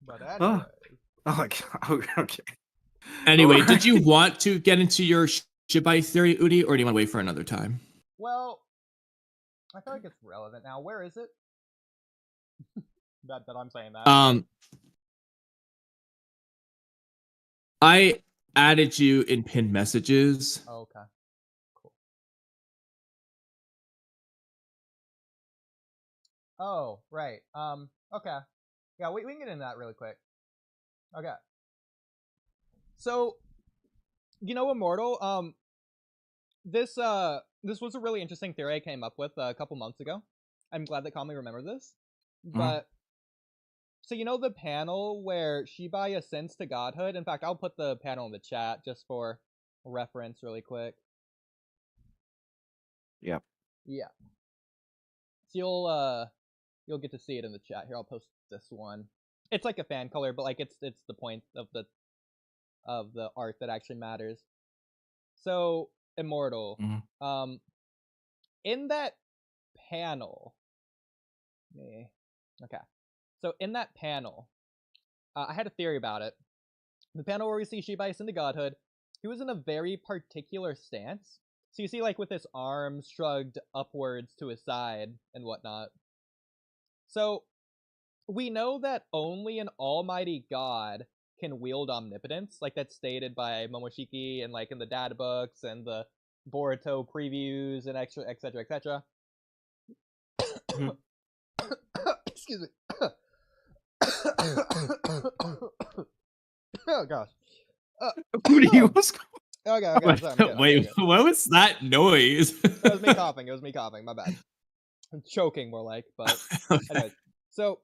But anyway. Okay. Anyway, Alright. did you want to get into your Shibai theory, Oodie, or do you want to wait for another time? Well, I feel like it's relevant now. Where is it? that I'm saying that. I added you in pinned messages. Oh, okay. Cool. Oh, right. Okay. Yeah, we can get into that really quick. Okay. So, Immortal, this was a really interesting theory I came up with a couple months ago. I'm glad that Kamui remembered this. But so the panel where Shibai ascends to godhood. In fact, I'll put the panel in the chat just for reference really quick. Yep. Yeah. So you'll get to see it in the chat. Here, I'll post this one. It's like a fan color, but like it's the point of the art that actually matters. So, Immortal. In that panel. Okay. So in that panel, I had a theory about it. The panel where we see Shibai ascend to godhood, he was in a very particular stance. So you see, like, with his arms shrugged upwards to his side and whatnot. So we know that only an almighty god can wield omnipotence, like that's stated by Momoshiki and like in the data books and the Boruto previews and etc. Excuse me. Oh gosh. Oodie, what's going Okay. Sorry, Wait, what was that noise? It was me coughing. My bad. I'm choking more like, but anyways. So,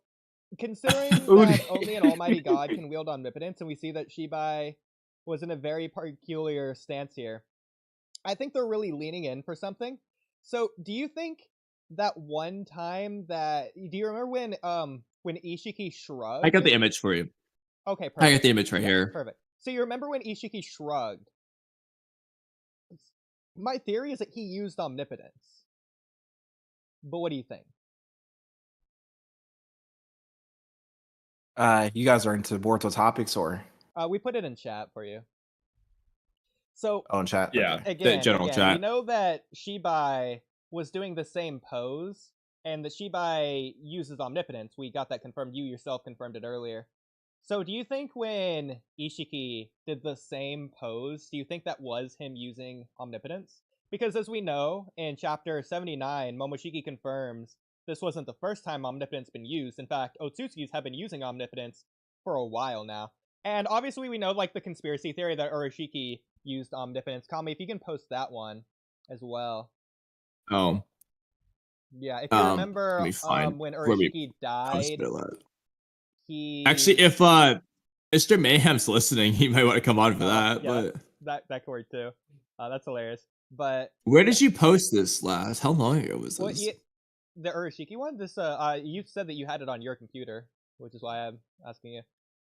considering that only an almighty god can wield omnipotence, and we see that Shibai was in a very peculiar stance here, I think they're really leaning in for something. So, do you think that one time do you remember when Ishiki shrugged? I got the image for you. Okay, perfect. I got the image right here. Perfect. So you remember when Ishiki shrugged? My theory is that he used omnipotence. But what do you think? You guys are into Boruto topics, or? We put it in chat for you. So, in chat? Yeah, okay. the general chat. We know that Shibai was doing the same pose, and that Shibai uses omnipotence. We got that confirmed. You yourself confirmed it earlier. So do you think when Ishiki did the same pose, do you think that was him using omnipotence? Because as we know, in chapter 79, Momoshiki confirms this wasn't the first time omnipotence been used. In fact, Otsutsuki's have been using omnipotence for a while now. And obviously we know like the conspiracy theory that Urashiki used omnipotence. Kamui, if you can post that one as well. Oh. Yeah, if you remember when Urashiki died, actually, if Mr. Mayhem's listening, he might want to come on for that. Yeah, but that could work too. That's hilarious. But where did you post this last? How long ago was this? The Urashiki one? This you said that you had it on your computer, which is why I'm asking you.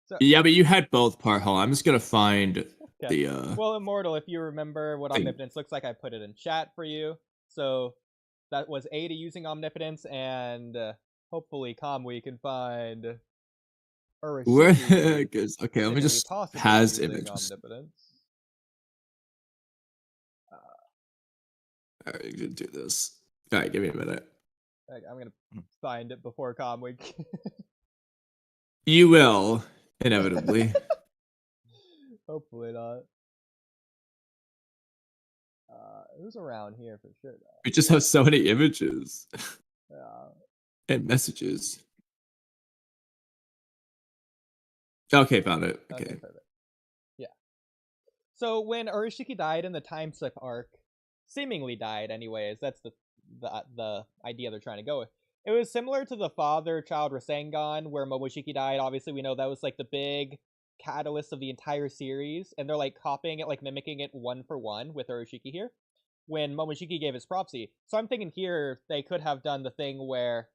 So, yeah, but you had both part. Hold on, I'm just gonna find the Well, Immortal, if you remember what omnipotence looks like, I put it in chat for you. So that was Ada using omnipotence, and hopefully Kamui can find Urashiki. Where? Okay, let me just has images. Alright, you can do this. Alright, give me a minute. I'm gonna find it before Kamui. You will, inevitably. Hopefully not. It was around here for sure, though. We just have so many images. Yeah. And messages. Okay, found it. Okay. Perfect. Yeah. So when Urashiki died in the time slip arc, seemingly died anyways, that's the idea they're trying to go with. It was similar to the father-child Rasengan, where Momoshiki died. Obviously, we know that was like the big catalyst of the entire series, and they're like copying it, like mimicking it one for one with Urashiki here, when Momoshiki gave his prophecy. So I'm thinking here they could have done the thing where,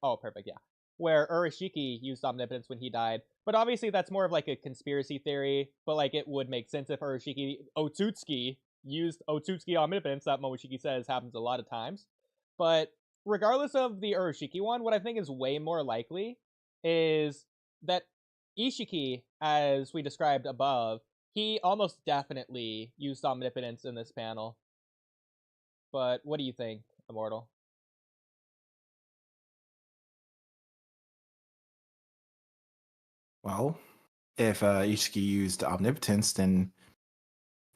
where Urashiki used omnipotence when he died. But obviously that's more of like a conspiracy theory, but like it would make sense if Otsutsuki used Otsutsuki omnipotence, that Momoshiki says happens a lot of times. But regardless of the Urashiki one, what I think is way more likely is that Ishiki, as we described above, he almost definitely used Omnipotence in this panel. But what do you think, Immortal? Well, if Ishiki used Omnipotence, then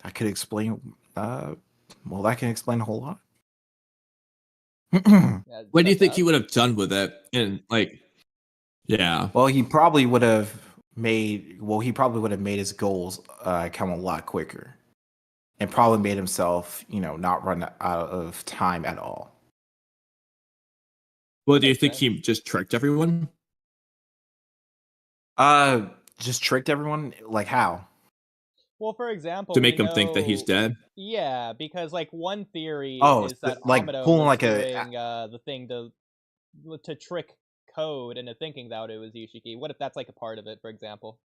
that could explain. Well, that can explain a whole lot. Yeah, What do you such think as? he would have done with it? And like, yeah. Well, he probably would have made. Well, he probably would have made his goals come a lot quicker, and probably made himself, not run out of time at all. Well, do you Makes think sense. he just tricked everyone? Just tricked everyone. Like how? Well, for example, To we make him think that he's know, dead? yeah, because like one theory Oh, is that like Amado pulling was like doing the thing to trick Code into thinking that it was Ishiki. What if that's like a part of it, for example?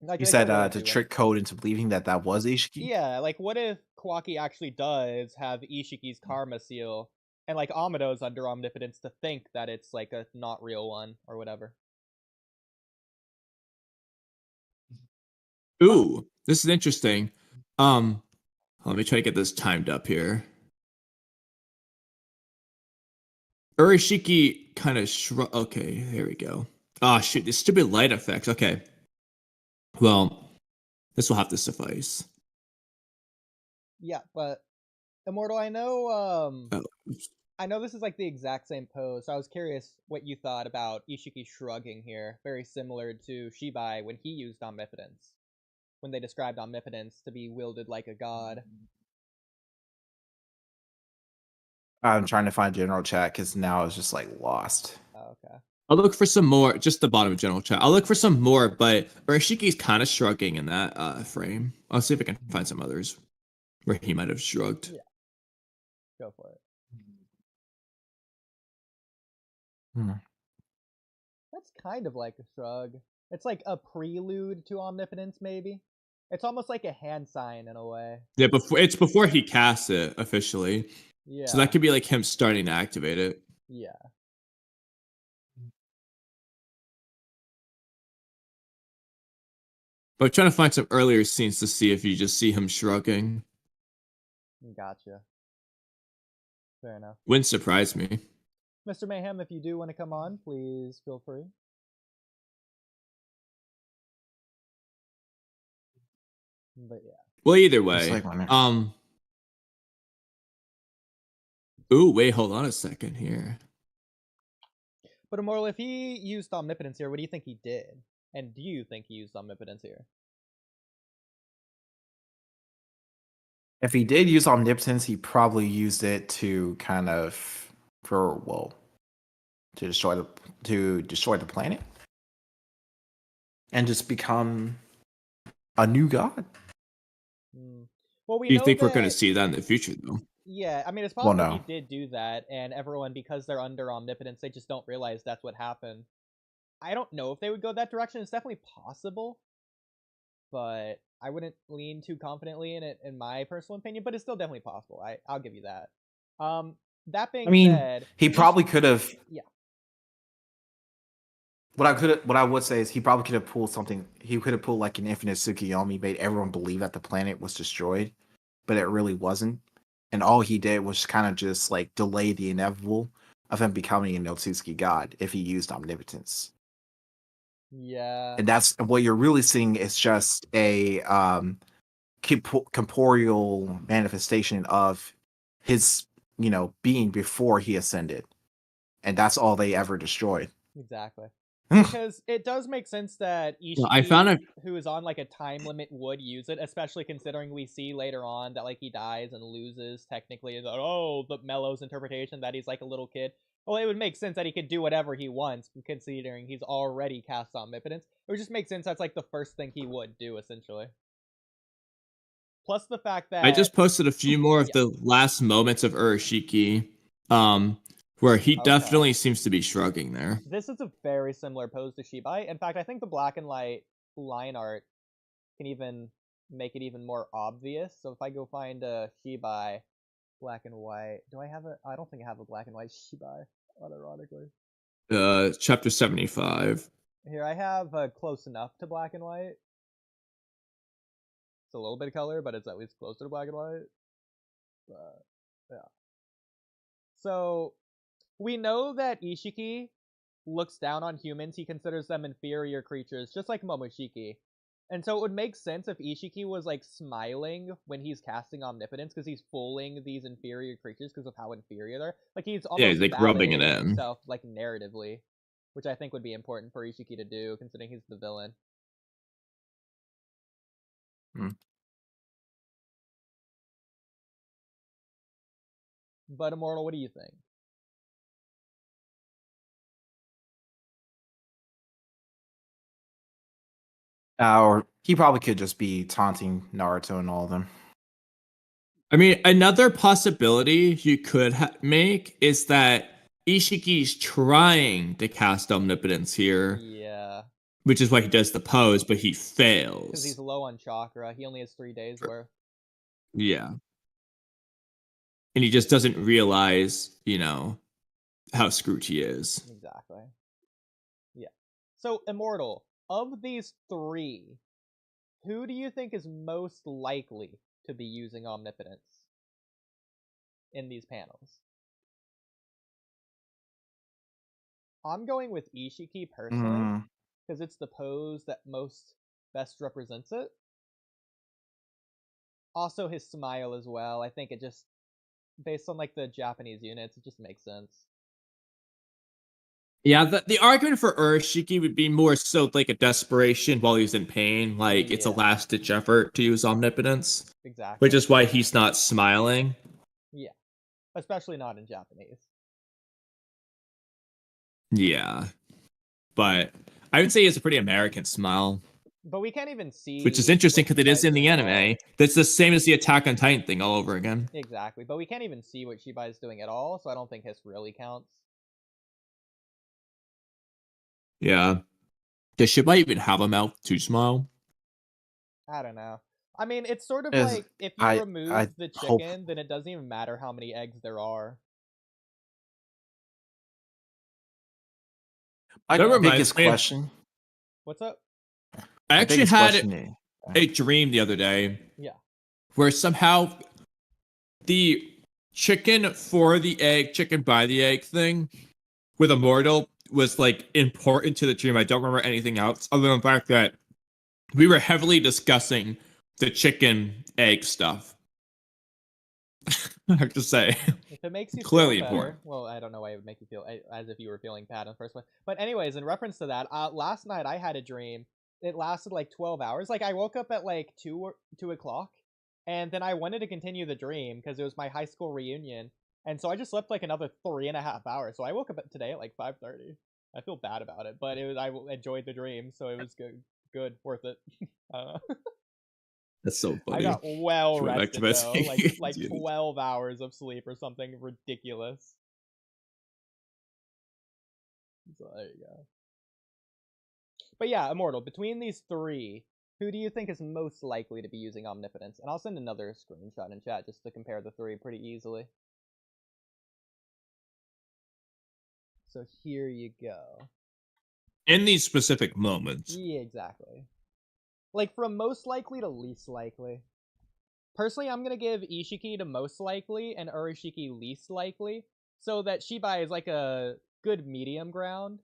Like you they could said go that to two ways. trick Code into believing that was Ishiki. Yeah, like what if Kwaki actually does have Ishiki's karma seal, and like Amado's under Omnipotence to think that it's like a not real one or whatever. Ooh, this is interesting. Let me try to get this timed up here. Urashiki kind of okay, there we go. Oh shoot, these stupid light effects. Okay. Well, this will have to suffice. Yeah, but Immortal, I know Oh, I know this is like the exact same pose, so I was curious what you thought about Ishiki shrugging here. Very similar to Shibai when he used Omnipotence. When they described Omnipotence to be wielded like a god. I'm trying to find general chat because now it's just like lost. Oh, okay. I'll look for some more, just the bottom of general chat. I'll look for some more, but Urashiki's kind of shrugging in that frame. I'll see if I can find some others where he might have shrugged. Yeah. Go for it. That's kind of like a shrug. It's like a prelude to Omnipotence, maybe. It's almost like a hand sign in a way. Yeah, before he casts it officially. Yeah. So that could be like him starting to activate it. Yeah. But I'm trying to find some earlier scenes to see if you just see him shrugging. Gotcha. Fair enough. Wouldn't surprise me. Mr. Mayhem, if you do want to come on, please feel free. But yeah. Well, either way. Like Ooh, wait, hold on a second here. But Immortal, if he used Omnipotence here, what do you think he did? And do you think he used Omnipotence here? If he did use Omnipotence, he probably used it to kind of to destroy the planet and just become a new god. Well, we Do you know think that... we're going to see that in the future, though? Yeah, I mean, it's possible no. he did do that, and everyone, because they're under Omnipotence, they just don't realize that's what happened. I don't know if they would go that direction. It's definitely possible, but I wouldn't lean too confidently in it, in my personal opinion. But it's still definitely possible. I'll give you that. That being said, he probably could have. Yeah. What I would say is he probably could have pulled something. He could have pulled like an infinite Tsukiyomi, made everyone believe that the planet was destroyed, but it really wasn't. And all he did was kind of just like delay the inevitable of him becoming an Otsutsuki god if he used Omnipotence. Yeah. And that's what you're really seeing is just a corporeal manifestation of his, being before he ascended. And that's all they ever destroyed. Exactly. Because it does make sense that Ishiki, who is on like a time limit, would use it, especially considering we see later on that like he dies and loses technically. The Mello's interpretation that he's like a little kid. Well, it would make sense that he could do whatever he wants, considering he's already cast Omnipotence. It would just make sense that's like the first thing he would do, essentially. Plus the fact that... I just posted a few more of the last moments of Urashiki, where he definitely seems to be shrugging there. This is a very similar pose to Shibai. In fact, I think the black and light line art can even make it even more obvious. So if I go find a Shibai black and white, do I have a? I don't think I have a black and white Shibai. Unironically, Chapter 75. here I have close enough to black and white. It's a little bit of color, but it's at least closer to black and white. But yeah. So we know that Ishiki looks down on humans. He considers them inferior creatures, just like Momoshiki. And so it would make sense if Ishiki was like smiling when he's casting Omnipotence, because he's fooling these inferior creatures because of how inferior they're. Like he's almost He's like rubbing it validating in. himself, like narratively, which I think would be important for Ishiki to do, considering he's the villain. But Immortal, what do you think? Or he probably could just be taunting Naruto and all of them. I mean, another possibility you could make is that Ishiki's trying to cast Omnipotence here. Yeah. Which is why he does the pose, but he fails. Because he's low on chakra. He only has 3 days worth. Yeah. And he just doesn't realize, how screwed he is. Exactly. Yeah. So, Immortal, of these 3, who do you think is most likely to be using Omnipotence in these panels? I'm going with Ishiki personally, because it's the pose that best represents it. Also his smile as well. I think it just, based on like the Japanese units, it just makes sense. Yeah, the argument for Urashiki would be more so like a desperation while he's in pain. Like, it's a last-ditch effort to use Omnipotence. Exactly. Which is why he's not smiling. Yeah. Especially not in Japanese. Yeah. But I would say it's a pretty American smile. But we can't even see... Which is interesting because it is in the anime. That's the same as the Attack on Titan thing all over again. Exactly. But we can't even see what Shibai is doing at all, so I don't think his really counts. Yeah. Does Shibai even have a mouth to smile? I don't know. I mean, it's sort of like, if you remove the chicken, then it doesn't even matter how many eggs there are. My biggest question... What's up? I actually had a dream the other day. Yeah. Where somehow the chicken for the egg, chicken by the egg thing with Immortal was like important to the dream. I don't remember anything else other than the fact that we were heavily discussing the chicken egg stuff. I have to say. If it makes you clearly feel better, important. well, I don't know why it would make you feel as if you were feeling bad in the first one. But anyways, in reference to that, last night I had a dream. It lasted like 12 hours. Like I woke up at like 2 o'clock, and then I wanted to continue the dream because it was my high school reunion. And so I just slept like another 3.5 hours. So I woke up today at like 5:30. I feel bad about it, but I enjoyed the dream, so it was good, worth it. That's so funny. I got well rested though, like 12 hours of sleep or something ridiculous. So there you go. But yeah, Immortal, between these 3, who do you think is most likely to be using Omnipotence? And I'll send another screenshot in chat just to compare the 3 pretty easily. So here you go. In these specific moments. Yeah, exactly. Like, from most likely to least likely. Personally, I'm going to give Ishiki to most likely and Urashiki least likely, so that Shibai is like a good medium ground.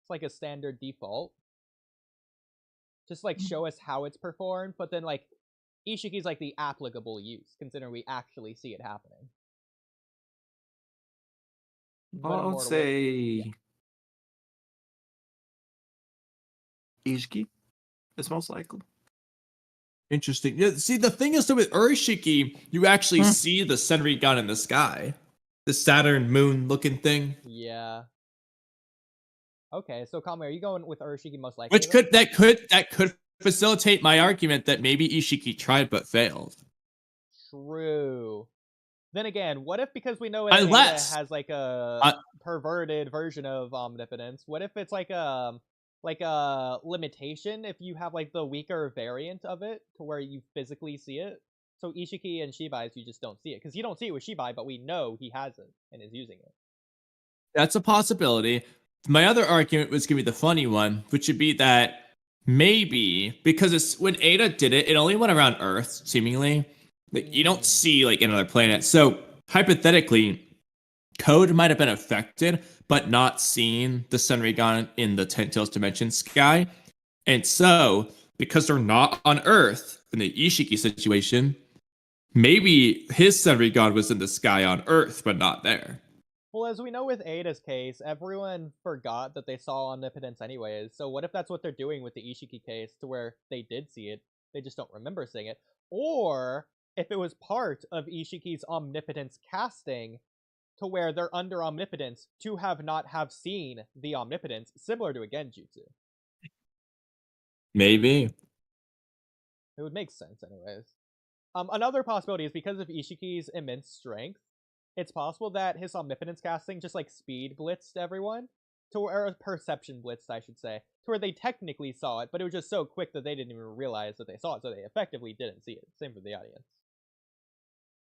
It's like a standard default. Just like show us how it's performed, but then like Ishiki's like the applicable use, considering we actually see it happening. I would say Ishiki is most likely. Interesting. Yeah, see, the thing is, though, with Urashiki, you actually see the Senrigan in the sky. The Saturn moon looking thing. Yeah. Okay, so Kamui, are you going with Urashiki most likely? Which that could facilitate my argument that maybe Ishiki tried but failed. True. Then again, what if, because we know it has like a perverted version of Omnipotence, what if it's like like a limitation if you have like the weaker variant of it to where you physically see it. So Ishiki and Shibai's, you just don't see it because you don't see it with Shibai, but we know he has it and is using it. That's a possibility. My other argument was going to be the funny one, which would be that maybe because it's when Ada did it, it only went around Earth, seemingly. Like you don't see like another planet. So hypothetically, Code might have been affected, but not seen the Senrigan in the Ten Tails dimension sky. And so, because they're not on Earth in the Ishiki situation, maybe his Senrigan was in the sky on Earth, but not there. Well, as we know with Ada's case, everyone forgot that they saw Omnipotence anyways. So what if that's what they're doing with the Ishiki case, to where they did see it, they just don't remember seeing it? Or if it was part of Ishiki's Omnipotence casting, to where they're under Omnipotence to not have seen the Omnipotence, similar to a Genjutsu. Maybe. It would make sense anyways. Another possibility is because of Ishiki's immense strength, it's possible that his Omnipotence casting just like speed blitzed everyone, or perception blitzed, I should say, to where they technically saw it, but it was just so quick that they didn't even realize that they saw it, so they effectively didn't see it. Same for the audience.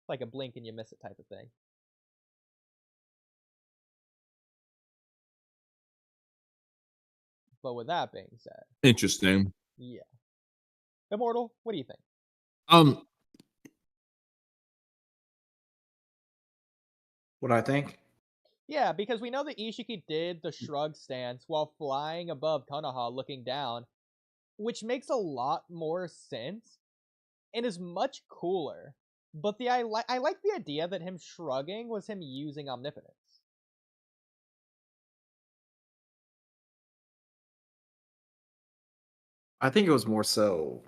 Like a blink and you miss it type of thing. But with that being said, Interesting. yeah. Immortal, what do you think? What I think? Yeah, because we know that Ishiki did the shrug stance while flying above Konoha looking down, which makes a lot more sense and is much cooler. But I like the idea that him shrugging was him using Omnipotence. I think it was more so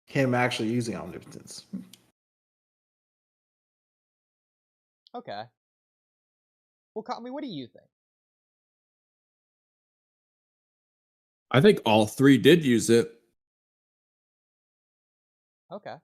him actually using omnipotence. Okay. Well, Kamui, what do you think? I think all three did use it. Okay.